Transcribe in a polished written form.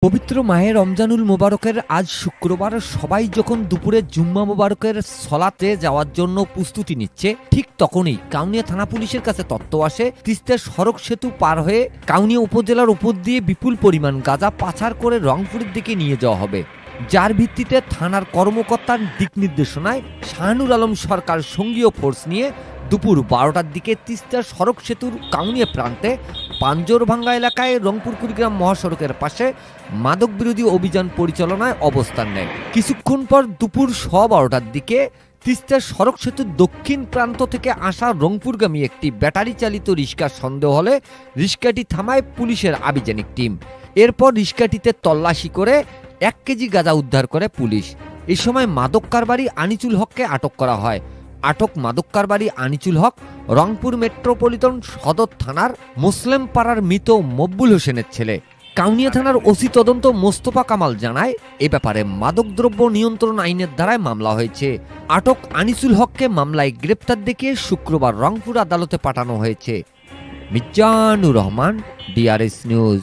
পবিত্র মাহে রমজানুল মোবারকের আজ শুক্রবার সবাই যখন দুপুরে জুম্মা মোবারকের সলাতে যাওয়ার জন্য প্রস্তুতি নিচ্ছে, ঠিক তখনই কাউনিয়া থানা পুলিশের কাছে তথ্য আসে তিস্তা সড়ক সেতু পার হয়ে কাউনিয়া উপজেলার উপর দিয়ে বিপুল পরিমাণ গাঁজা পাচার করে রংপুরের দিকে নিয়ে যাওয়া হবে। যার ভিত্তিতে থানার কর্মকর্তার দিক নির্দেশনায় শাহানুর আলম সরকার সঙ্গীয় ফোর্স নিয়ে দুপুর 12টার দিকে তিস্তা সড়ক সেতুর কাউনিয়া প্রান্তে পাঞ্জরভাঙ্গা এলাকায় রংপুর কুড়িগ্রাম মহাসড়কের পাশে মাদক বিরোধী অভিযান পরিচালনায় অবস্থান নেয়। কিছুক্ষণ পর দুপুর 12:15টার দিকে তিস্তা সড়ক সেতুর দক্ষিণ প্রান্ত থেকে আসা রংপুরগামী একটি ব্যাটারি চালিত রিক্সার সন্দেহ হলে রিক্সাটি থামায় পুলিশের আভিযানিক টিম। এরপর রিক্সাটিতে তল্লাশি করে 1 কেজি গাঁজা উদ্ধার করে পুলিশ। এ সময় মাদক কারবারি আনিচুল হককে আটক করা হয়। আটক মাদক কারবারি আনিচুল হক রংপুর মেট্রোপলিটন সদর থানার মুসলিম পাড়ার মৃত মকবুল হোসেনের ছেলে। কাউনিয়া থানার ওসি তদন্ত মোস্তফা কামাল জানায়, এ ব্যাপারে মাদকদ্রব্য নিয়ন্ত্রণ আইনের ধারায় মামলা হয়েছে। আটক আনিসুল হককে মামলায় গ্রেপ্তার দেখিয়ে শুক্রবার রংপুর আদালতে পাঠানো হয়েছে। Mizanur Rahman, DRS news.